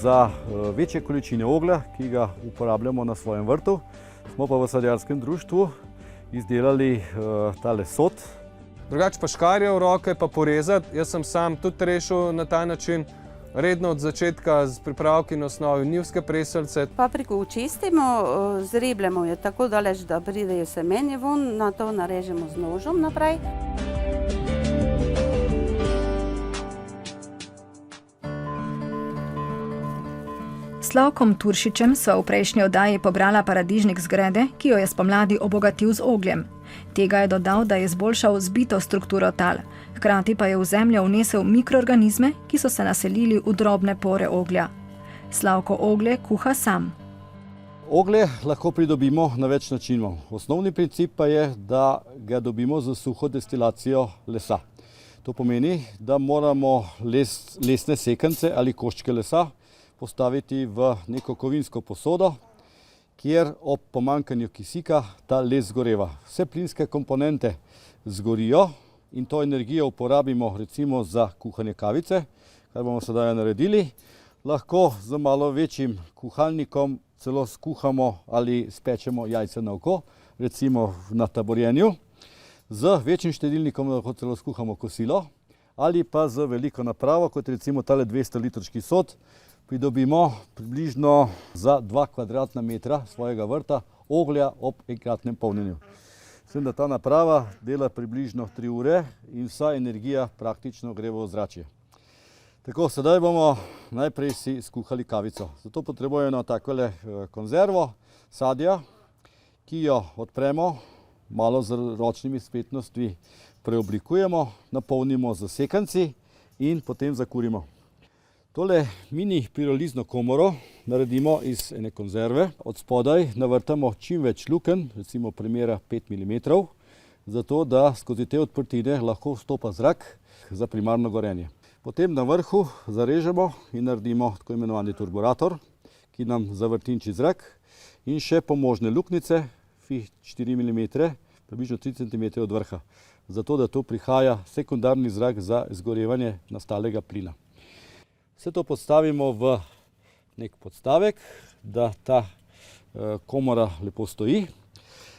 za večje količine oglja, ki ga uporabljamo na svojem vrtu. Smo pa v sadjarskem društvu izdelali tale sod. Drugače pa škarje v roke pa porezati. Jaz sem sam tudi rešil na ta način. Redno od začetka z pripravki na osnovi njivske preselce. Papriko očistimo, zrebljamo jo tako daleč, da pridejo semeni ven, na to narežemo z nožem naprej. S Slavkom Turšičem sva v prejšnji oddaji pobrala paradižnik z grede, ki jo je spomladi obogatil z ogljem. Tega je dodal, da je izboljšal zbito strukturo tal, hkrati pa je v zemljo vnesel mikroorganizme, ki so se naselili v drobne pore oglja. Slavko oglje kuha sam. Oglje lahko pridobimo na več načinov. Osnovni princip pa je, da ga dobimo z suho destilacijo lesa. To pomeni, da moramo lesne sekance ali koščke lesa postaviti v neko kovinsko posodo, kjer ob pomanjkanju kisika ta les zgoreva. Vse plinske komponente zgorijo in to energijo uporabimo recimo za kuhanje kavice, kar bomo sedaj naredili. Lahko z malo večjim kuhalnikom celo skuhamo ali spečemo jajce na oko, recimo na taborjenju. Z večjim štedilnikom lahko celo skuhamo kosilo ali pa z veliko napravo, kot recimo tale 200 litrčki sod, pridobimo približno za 2 kvadratna metra svojega vrta oglja ob enkratnem polnjenju. Mislim, da ta naprava dela približno 3 ure in vsa energija praktično gre v ozračje. Tako, sedaj bomo najprej si skuhali kavico. Zato potrebujemo takole konzervo sadja, ki jo odpremo, malo z ročnimi spretnostmi preoblikujemo, napolnimo z sekanci in potem zakurimo. Tole mini pirolizno komoro naredimo iz ene konzerve. Od spodaj navrtamo čim več lukenj, recimo premera 5 mm, zato da skozi te odprtine lahko vstopa zrak za primarno gorenje. Potem na vrhu zarežemo in naredimo tako imenovani turburator, ki nam zavrtinči zrak in še pomožne luknjice, 4 mm, približno 3 cm od vrha, zato da tu prihaja sekundarni zrak za izgorevanje nastalega plina. Vse to podstavimo v nek podstavek, da ta komora lepo stoji.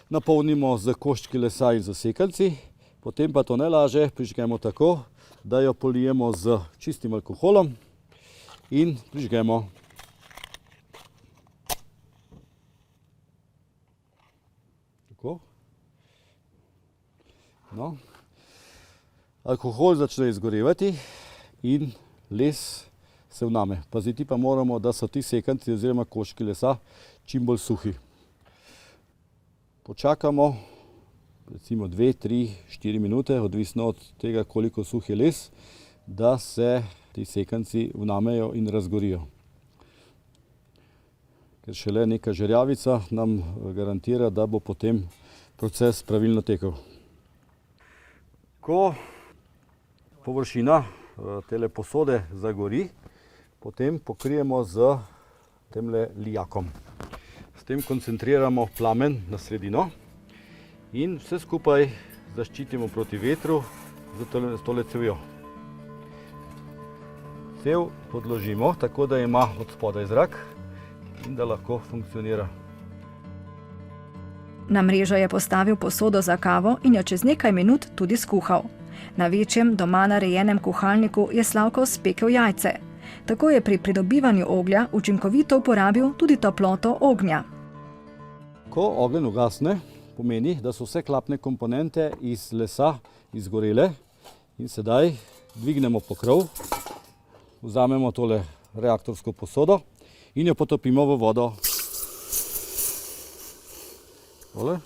Napolnimo z koščki lesa in z sekanci, potem pa to najlažje prižgemo tako, da jo polijemo z čistim alkoholom in prižgemo. Tako. No. Alkohol začne izgorevati in les se vname. Paziti pa moramo, da so ti sekanci oziroma koščki lesa čim bolj suhi. Počakamo recimo 2, 3, 4 minute, odvisno od tega, koliko suh je les, da se ti sekanci vnamejo in razgorijo. Ker šele neka žerjavica nam garantira, da bo potem proces pravilno tekel. Ko površina tele posode zagori, potem pokrijemo z temle lijakom. S tem koncentriramo plamen na sredino in vse skupaj zaščitimo proti vetru z tole cevjo. Cev podložimo tako, da ima od spodaj zrak in da lahko funkcionira. Na mrežo je postavil posodo za kavo in jo čez nekaj minut tudi skuhal. Na večjem doma narejenem kuhalniku je Slavko spekel jajce. Tako je pri pridobivanju oglja učinkovito uporabil tudi toploto ognja. Ko ogenj ugasne, pomeni, da so vse klapne komponente iz lesa izgorele in sedaj dvignemo pokrov, vzamemo tole reaktorsko posodo in jo potopimo v vodo. Tole.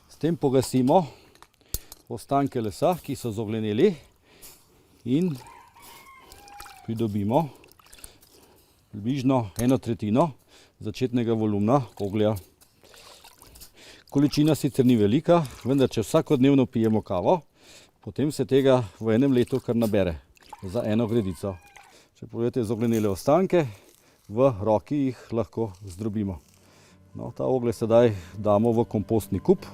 S tem pogasimo ostanke lesa, ki so zogleneli in pridobimo približno 1/3 začetnega volumna oglja. Količina sicer ni velika, vendar če vsakodnevno pijemo kavo, potem se tega v enem letu kar nabere za eno gredico. Če pogledate zoglenele ostanke, v roki jih lahko zdrobimo. No, ta oglje sedaj damo v kompostni kup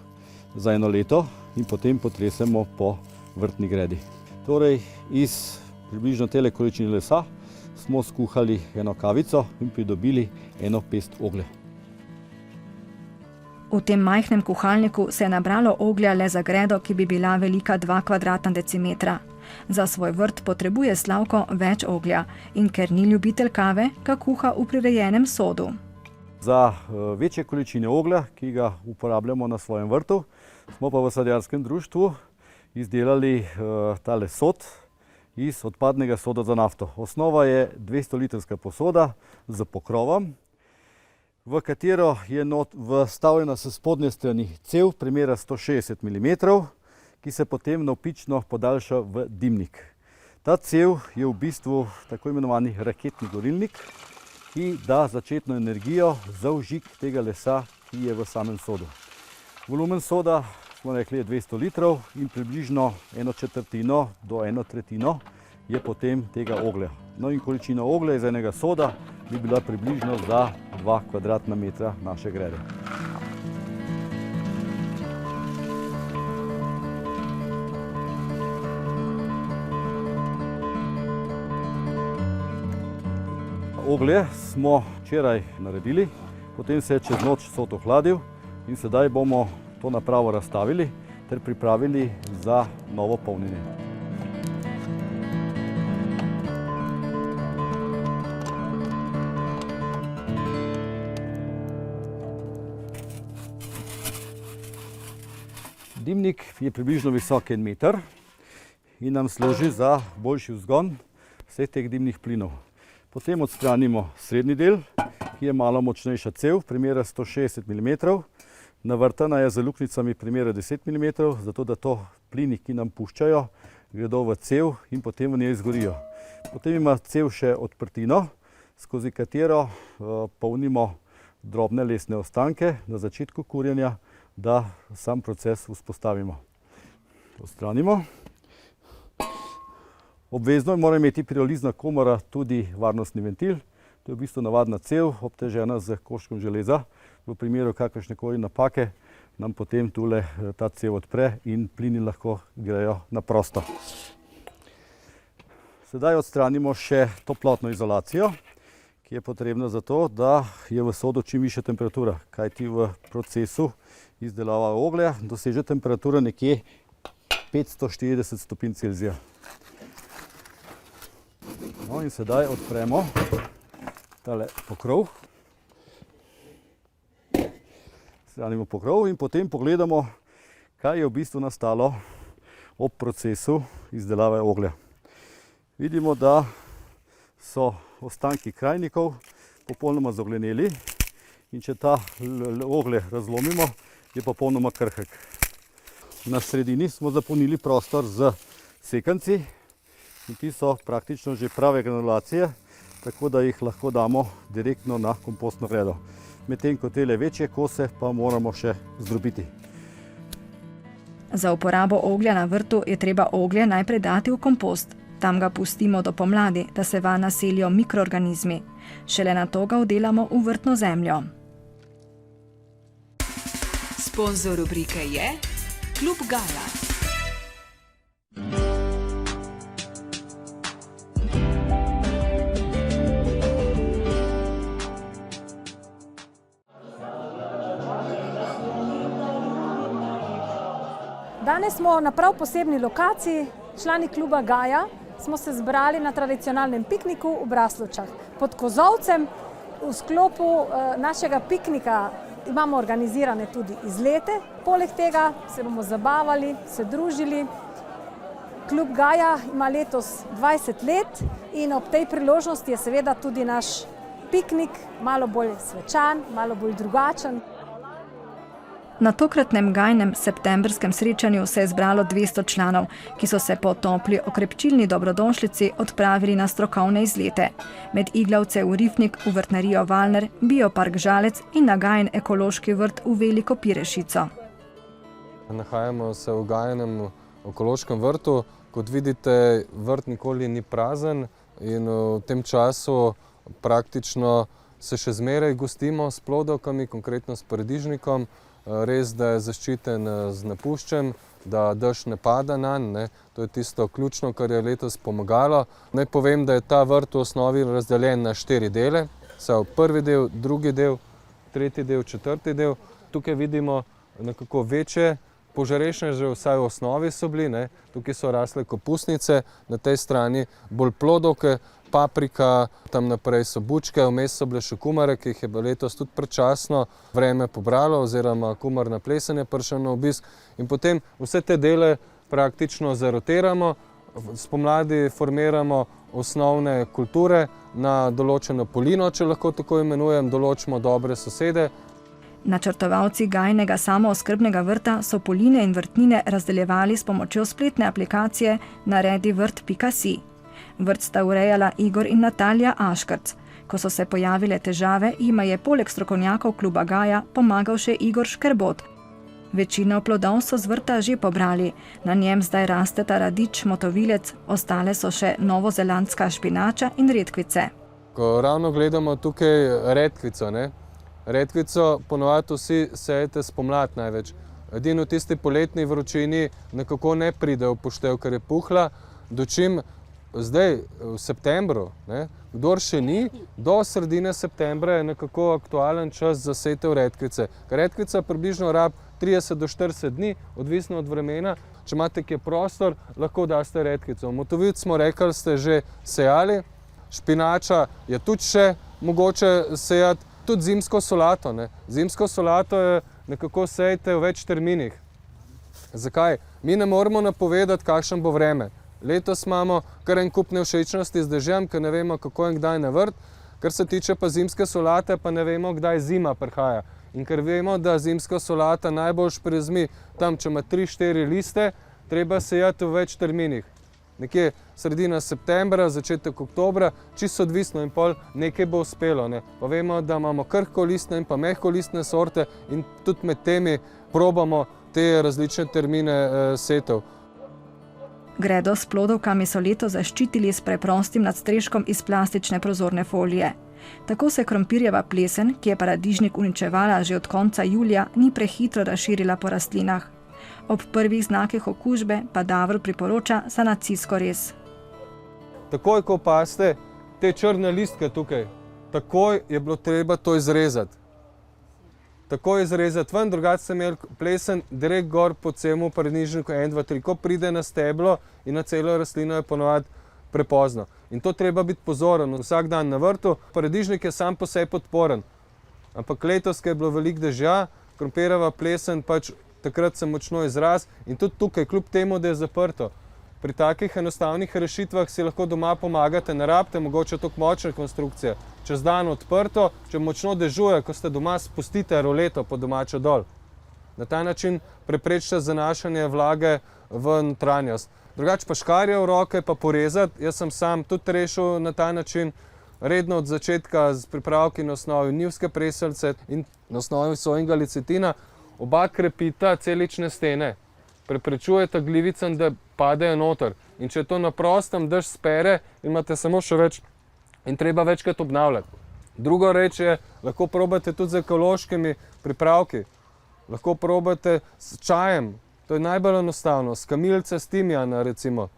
za 1 leto in potem potresemo po vrtni gredi. Torej, iz približno tele količine lesa smo skuhali eno kavico in pridobili eno pest oglja. V tem majhnem kuhalniku se je nabralo oglja le za gredo, ki bi bila velika 2 kvadratna decimetra. Za svoj vrt potrebuje Slavko več oglja in ker ni ljubitelj kave, ga kuha v prirejenem sodu. Za večje količine oglja, ki ga uporabljamo na svojem vrtu, smo pa v sadjarskem društvu izdelali tale sod iz odpadnega soda za nafto. Osnova je 200-litrska posoda z pokrovom, v katero je vstavljena s spodnje strani cev premera 160 mm, ki se potem navpično podaljša v dimnik. Ta cev je v bistvu tako imenovani raketni gorilnik, ki da začetno energijo za vžig tega lesa, ki je v samem sodu. Volumen soda, smo rekli, je 200 litrov in približno 1/4 do 1/3 je potem tega oglja. No in količina oglja iz enega soda bi bila približno za 2 kvadratna metra naše grede. Oglje smo včeraj naredili, potem se je čez noč sod ohladil in sedaj bomo to napravo razstavili ter pripravili za novo polnjenje. Dimnik je približno visok 1 meter in nam služi za boljši vzgon vseh teh dimnih plinov. Potem odstranimo srednji del, ki je malo močnejša cev, premera 160 mm. Navrtana je z luknjicami premera 10 mm, zato da to plini, ki nam puščajo, gredo v cev in potem v njej zgorijo. Potem ima cev še odprtino, skozi katero polnimo drobne lesne ostanke na začetku kurjenja, da sam proces vzpostavimo. Odstranimo. Obvezno mora imeti pirolizna komora tudi varnostni ventil. To je v bistvu navadna cev, obtežena z koščkom železa. V primeru kakršnekoli napake nam potem tule ta cev odpre in plini lahko grejo na prosto. Sedaj odstranimo še toplotno izolacijo, ki je potrebna zato, da je v sodu čim višja temperatura, kajti v procesu izdelave oglja doseže temperatura nekje 540 stopinj Celzija. No in sedaj odpremo tale pokrov. Odstranimo pokrov in potem pogledamo, kaj je v bistvu nastalo ob procesu izdelave oglja. Vidimo, da so ostanki krajnikov popolnoma zogleneli in če ta oglje razlomimo, je popolnoma krhek. Na sredini smo zapolnili prostor z sekanci in ti so praktično že prave granulacije, tako da jih lahko damo direktno na kompostno gredo. Medtem ko tele večje kose pa moramo še zdrobiti. Za uporabo oglja na vrtu je treba oglje najprej dati v kompost. Tam ga pustimo do pomladi, da se vanj naselijo mikroorganizmi. Šele nato ga vdelamo v vrtno zemljo. Sponzor rubrike je Klub Gaja. Danes smo na prav posebni lokaciji. Člani kluba Gaja smo se zbrali na tradicionalnem pikniku v Braslovčah. Pod kozolcem v sklopu našega piknika imamo organizirane tudi izlete. Poleg tega se bomo zabavali, se družili. Klub Gaja ima letos 20 let in ob tej priložnosti je seveda tudi naš piknik malo bolj svečan, malo bolj drugačen. Na tokratnem gajnem septembrskem srečanju se je zbralo 200 članov, ki so se po topli okrepčilni dobrodošlici odpravili na strokovne izlete. Med Iglavce v Rifnik, v vrtnarijo Valner, Biopark Žalec in na gajen ekološki vrt v Veliko Pirešico. Nahajamo se v gajenem ekološkem vrtu. Kot vidite, vrt nikoli ni prazen in v tem času praktično se še zmeraj gostimo s plodovkami, konkretno s paradižnikom. Res, da je zaščiten z napuščem, da dež ne pada nanj, ne. To je tisto ključno, kar je letos pomagalo. Naj povem, da je ta vrt v osnovi razdeljen na 4 dele, prvi del, drugi del, tretji del, četrti del. Tukaj vidimo nekako večje požarešne, že vsaj v osnovi so bili, ne. Tukaj so rasle kopusnice, na tej strani bolj plodovke, paprika, tam naprej so bučke, vmes so bile še kumare, ki jih je letos tudi predčasno vreme pobralo, oziroma kumar na plesen je prišel na obisk. In potem vse te dele praktično zarotiramo, spomladi formiramo osnovne kulture na določeno polino, če lahko tako imenujem, določimo dobre sosede. Načrtovalci gajnega samooskrbnega vrta so poline in vrtnine razdeljevali s pomočjo spletne aplikacije naredivrt.si. Vrt sta urejala Igor in Natalija Aškrc. Ko so se pojavile težave, jima je poleg strokovnjakov kluba Gaja pomagal še Igor Škerbot. Večino plodov so z vrta že pobrali, na njem zdaj rasteta radič, motovilec, ostale so še novozelandska špinača in redkvice. Ko ravno gledamo tukaj redkvico, ne? Redkvico ponovadi vsi sejete spomladi največ. Edino v tisti poletni vročini nekako ne pride v poštev, ker je puhla, dočim zdaj v septembru, ne? Kdor še ni, do sredine septembra je nekako aktualen čas za setev redkvice. Redkvica približno rab 30 do 40 dni, odvisno od vremena. Če imate kje prostor, lahko daste redkvico. Motovilc smo rekli, ste že sejali, špinača je tudi še mogoče sejati, tudi zimsko solato, ne. Zimsko solato je nekako sejte v več terminih. Zakaj? Mi ne moremo napovedati, kakšen bo vreme. Letos imamo kar en kup nevšečnosti z dežjem, ker ne vemo, kako in kdaj na vrt. Kar se tiče pa zimske solate, pa ne vemo, kdaj zima prihaja. In ker vemo, da zimska solata najbolj prezmi tam, če ima 3-4 liste, treba sejati v več terminih. Nekje sredina septembra, začetek oktobra, čisto odvisno in pol nekaj bo uspelo, ne. Pa vemo, da imamo krhkolistne in pa mehkolistne sorte in tudi med temi probamo te različne termine setev. Gredo s plodovkami so leto zaščitili s preprostim nadstreškom iz plastične prozorne folije. Tako se krompirjeva plesen, ki je paradižnik uničevala že od konca julija, ni prehitro razširila po rastlinah. Ob prvih znakih okužbe pa Davor priporoča sanacijsko rez. Takoj, ko opazite te črne listke tukaj, takoj je bilo treba to izrezati. Takoj izrezati ven, drugače ste imeli plesen direkt gor po celemu paradižniku 1, 2, 3. Ko pride na steblo in na celo rastlino, je ponovadi prepozno. In to treba biti pozoren vsak dan na vrtu. Paradižnik je sam po sebi podporen. Ampak letos, ko je bilo veliko dežja, krompirjeva plesen pač takrat se močno izraz in tudi tukaj, kljub temu, da je zaprto. Pri takih enostavnih rešitvah si lahko doma pomagate, ne rabite mogoče toliko močne konstrukcije. Čez dan odprto, če močno dežuje, ko ste doma, spustite roleto po domače dol. Na ta način preprečite zanašanje vlage v notranjost. Drugače pa škarje v roke pa porezati. Jaz sem sam tudi rešil na ta način, redno od začetka z pripravki na osnovi njivske preselce in na osnovi sojinga lecitina. Oba krepita celične stene, preprečujeta glivicam, da padejo noter. In če to na prostem dež spere, imate samo še več in treba večkrat obnavljati. Drugo reč je, lahko probate tudi z ekološkimi pripravki. Lahko probate s čajem, to je najbolj enostavno, s kamilice, s timijana recimo.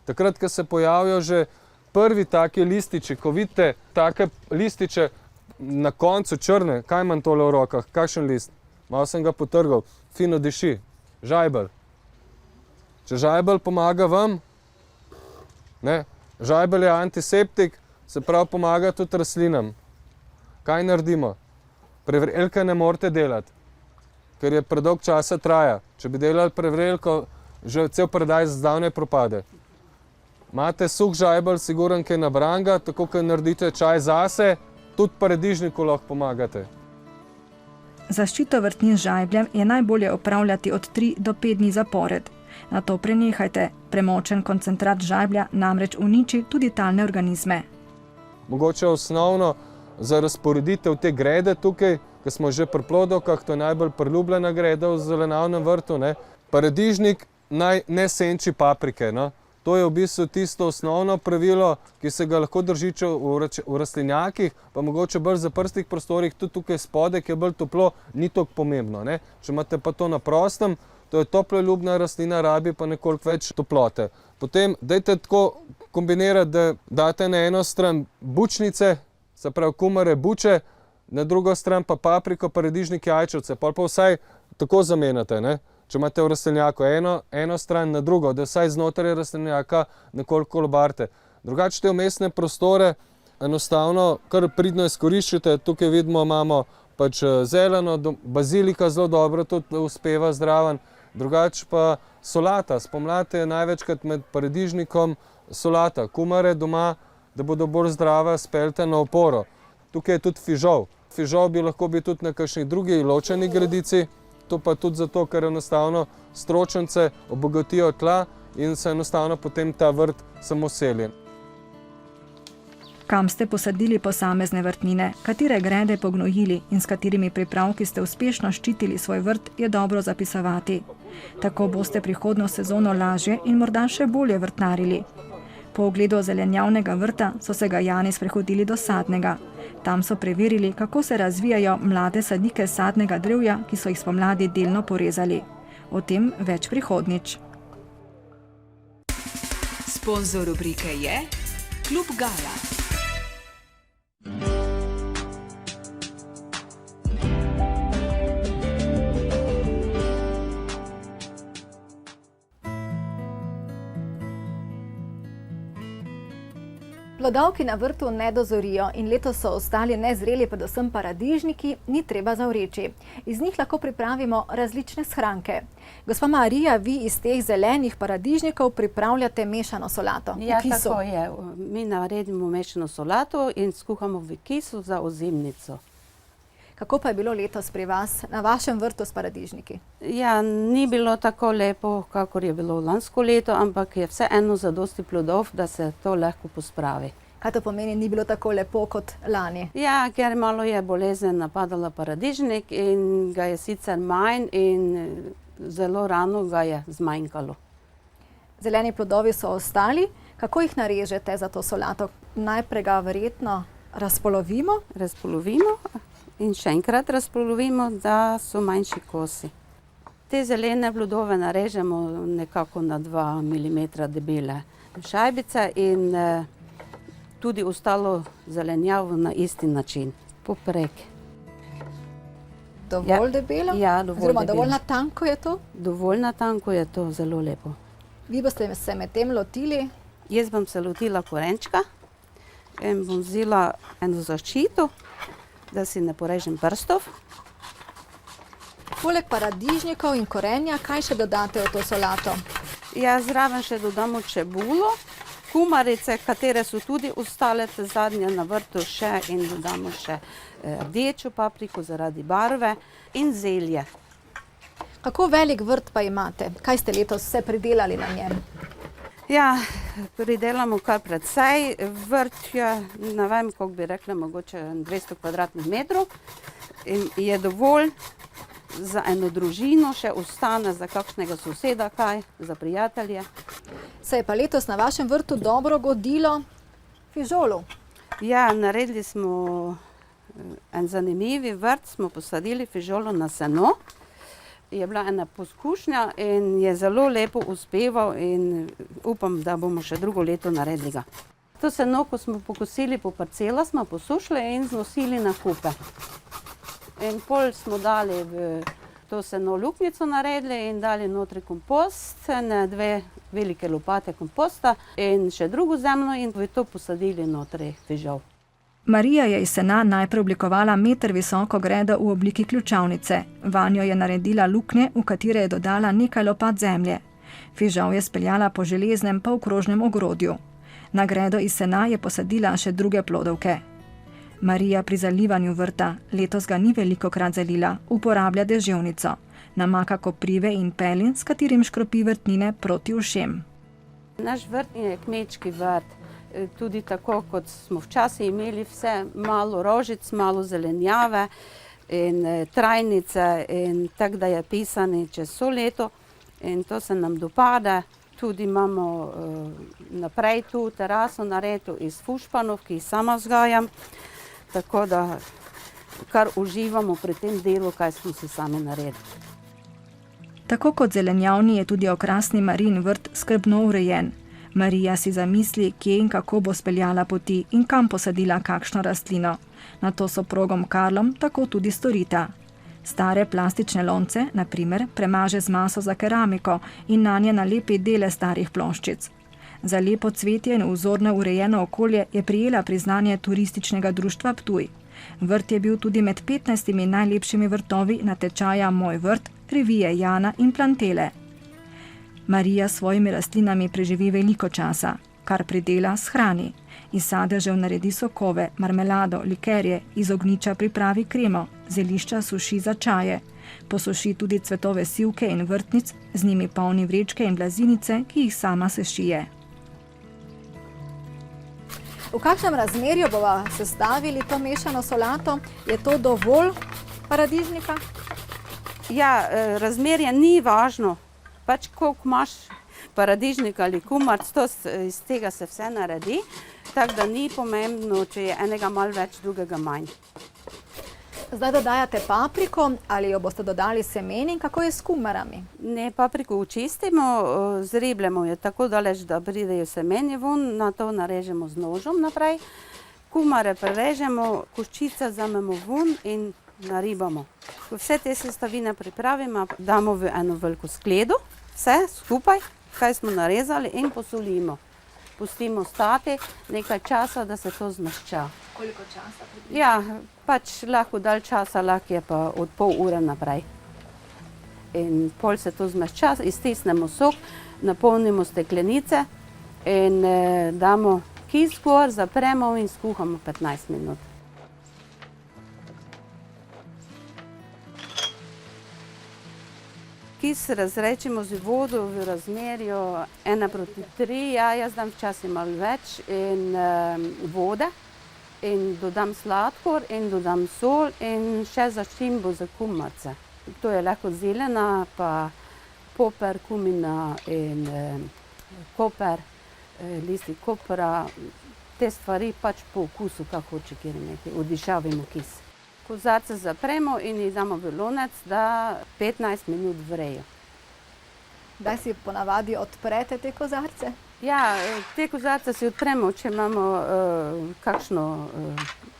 Takrat, ko se pojavijo že prvi taki lističi, ko vidite take lističe na koncu črne, kaj imam tole v rokah, kakšen list? Malo sem ga potrgal, fino diši, žajbelj. Če žajbelj pomaga vam, ne, žajbelj je antiseptik, se pravi pomaga tudi rastlinam. Kaj naredimo? Prevrelke ne morete delati, ker je predolg časa traja. Če bi delali prevrelko, že cel paradajz zdavnaj propade. Imate suh žajbelj, siguren, ki je nabranga, tako kot naredite čaj zase, tudi paradižniku lahko pomagate. Zaščito vrtnin z žajbljem je najbolje opravljati od 3 do 5 dni zapored. Nato prenehajte, premočen koncentrat žajblja namreč uniči tudi talne organizme. Mogoče osnovno za razporeditev te grede tukaj, ki smo že pri plodovkah, to je najbolj priljubljena greda v zelenjavnem vrtu, ne. Paradižnik naj ne senči paprike, no. To je v bistvu tisto osnovno pravilo, ki se ga lahko drži v rastlinjakih, pa mogoče bolj zaprtih prostorih, tudi tukaj spodaj, ki je bolj toplo, ni toliko pomembno, ne. Če imate pa to na prostem, to je toploljubna rastlina, rabi pa nekoliko več toplote. Potem dajte tako kombinirati, da date na eno stran bučnice, se pravi kumare, buče, na drugo stran pa papriko, paradižnik, jajčevce, pol pa vsaj tako zamenjate, ne? Če imate v rastlinjaku eno stran na drugo, da vsaj znotraj rastlinjaka nekoliko lobarite. Drugače te vmesne prostore enostavno kar pridno izkoriščite. Tukaj vidimo, imamo pač zeleno, bazilika zelo dobro tudi uspeva zraven. Drugače pa solata. Spomladi je največkrat med paradižnikom solata. Kumare doma, da bodo bolj zdrave, speljte na oporo. Tukaj je tudi fižol. Fižol bi lahko bil tudi na kakšni drugi ločeni gredici. To pa tudi zato, ker enostavno stročnice obogatijo tla in se enostavno potem ta vrt samo seli. Kam ste posadili posamezne vrtnine, katere grede pognojili in s katerimi pripravki ste uspešno ščitili svoj vrt, je dobro zapisovati. Tako boste prihodnjo sezono lažje in morda še bolje vrtnarili. Po ogledu zelenjavnega vrta so se Gajani sprehodili do sadnega. Tam so preverili, kako se razvijajo mlade sadike sadnega drevja, ki so jih spomladi delno porezali. O tem več prihodnjič. Sponzor rubrike je Klub Gala. Plodovki na vrtu ne dozorijo in letos so ostali nezreli, predvsem paradižniki, ni treba zavreči. Iz njih lahko pripravimo različne shranke. Gospa Marija, vi iz teh zelenih paradižnikov pripravljate mešano solato. Ja, tako je. Mi naredimo mešano solato in skuhamo v kisu za ozimnico. Kako pa je bilo letos pri vas, na vašem vrtu s paradižniki? Ja, ni bilo tako lepo, kakor je bilo lansko leto, ampak je vseeno zadosti plodov, da se to lahko pospravi. Kaj to pomeni, ni bilo tako lepo kot lani? Ja, ker malo je bolezen napadala paradižnik in ga je sicer manj in zelo rano ga je zmanjkalo. Zeleni plodovi so ostali. Kako jih narežete za to solato? Najprej ga verjetno razpolovimo. Razpolovimo. In še enkrat razpolovimo, da so manjši kosi. Te zelene plodove narežemo nekako na 2 mm debele šajbice in tudi ostalo zelenjavo na isti način, poprek. Dovolj debelo? Ja, dovolj debelo. Dovolj na tanko je to? Dovolj na tanko je to, zelo lepo. Vi boste se med tem lotili? Jaz bom se lotila korenčka in bom vzela eno zaščito, da si ne porežem prstov. Poleg paradižnikov in korenja, kaj še dodate v to solato? Ja, zraven še dodamo čebulo, kumarice, katere so tudi ostale zadnje na vrtu še in dodamo še rdečo papriko zaradi barve in zelje. Kako velik vrt pa imate? Kaj ste letos vse pridelali na njem? Ja, pridelamo kar precej. Vrt je, ne vem, kako bi rekla, mogoče 200 kvadratnih metrov. In je dovolj za eno družino, še ostane za kakšnega soseda kaj, za prijatelje. Se je pa letos na vašem vrtu dobro godilo fižolu? Ja, naredili smo en zanimivi vrt, smo posadili fižolo na seno. Je bila ena poskušnja in je zelo lepo uspeval in upam, da bomo še drugo leto naredili ga. To seno, ko smo pokosili po parcelah, smo posušili in znosili na kupe. In pol smo dali v to seno luknjico naredili in dali notri kompost, 2 velike lopate komposta in še drugo zemljo in v to posadili notri fižol. Marija je iz sena najprej oblikovala meter visoko gredo v obliki ključavnice. Vanjo je naredila luknje, v katere je dodala nekaj lopat zemlje. Fižol je speljala po železnem polkrožnem ogrodju. Na gredo iz sena je posadila še druge plodovke. Marija pri zalivanju vrta, letos ga ni velikokrat zalila, uporablja deževnico. Namaka koprive in pelin, s katerim škropi vrtnine proti ušem. Naš vrt je kmečki vrt. Tudi tako, kot smo včasih imeli vse, malo rožic, malo zelenjave in trajnice in tako, da je pisani čez vso leto in to se nam dopade. Tudi imamo naprej tu teraso naredo iz fušpanov, ki jih sama vzgajam, tako da kar uživamo pri tem delu, kaj smo si sami naredili. Tako kot zelenjavni je tudi okrasni Marijin vrt skrbno urejen. Marija si zamisli, kje in kako bo speljala poti in kam posadila kakšno rastlino. Nato s soprogom Karlom tako tudi storita. Stare plastične lonce, na primer, premaže z maso za keramiko in nanje nalepi dele starih ploščic. Za lepo cvetje in vzorno urejeno okolje je prijela priznanje Turističnega društva Ptuj. Vrt je bil tudi med 15 najlepšimi vrtovi natečaja Moj vrt, revije Jana in Plantele. Marija s svojimi rastlinami preživi veliko časa, kar pridela shrani. Iz sadežev naredi sokove, marmelado, likerje, iz ognjiča pripravi kremo, zelišča suši za čaje. Posuši tudi cvetove sivke in vrtnic, z njimi polni vrečke in blazinice, ki jih sama sešije. V kakšnem razmerju bova sestavili to mešano solato? Je to dovolj paradižnika? Ja, razmerje ni važno. Pač koliko imaš paradižnika ali kumarc, iz tega se vse naredi. Tako da ni pomembno, če je enega malo več, drugega manj. Zdaj dodajate papriko, ali jo boste dodali semeni in kako je s kumarami? Ne, papriko očistimo, zrebljemo jo tako daleč, da pridejo semeni ven, nato narežemo z nožem naprej. Kumare prerežemo, koščice vzamemo ven in naribamo. Ko vse te sestavine pripravimo, damo v eno veliko skledo, vse skupaj, kaj smo narezali, in posolimo. Pustimo stati nekaj časa, da se to zmehča. Koliko časa? Ja, pač lahko dalj časa, lahko je pa od pol ure naprej. In pol se to zmehča, iztisnemo sok, napolnimo steklenice in damo kis gor, zapremo in skuhamo 15 minut. Kis razrečimo z vodo v razmerju 1:3, ja, jaz dam včasih malo več, in vode. In dodam sladkor in dodam sol in še začimbo za kumarce. To je lahko zelena, pa poper, kumina in koper, listi kopra. Te stvari pač po okusu, kako hoče kjer nekaj, odišavimo kis. Kozarce zapremo in jih damo v lonec, da 15 minut vrejo. Kdaj si ponavadi odprete te kozarce? Ja, te kozarce si odpremo, če imamo kakšno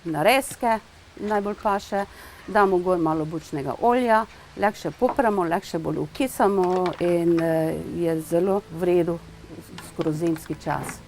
narezke, najbolj paše, damo gor malo bučnega olja, lahko popramo, lahko bolj ukisamo in je zelo v redu skozi zimski čas.